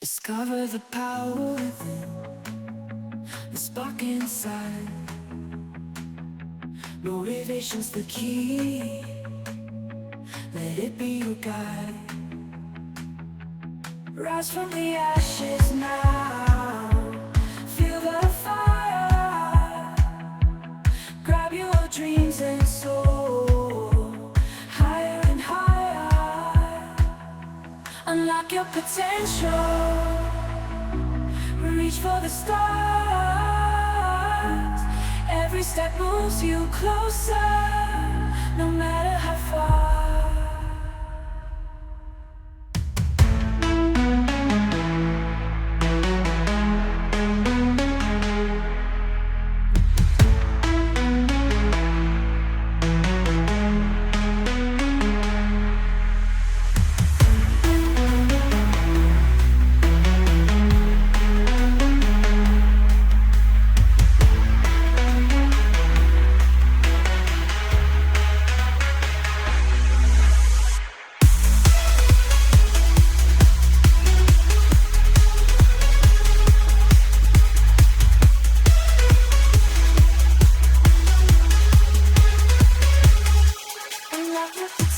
Discover the power within, the spark inside. Motivation's the key, let it be your guide. Rise from the ashes now, feel the fire. Grab your dreams and soar higher and higher. Unlock your potential, reach for the stars. Every step moves you closer, no matter how far. Love you.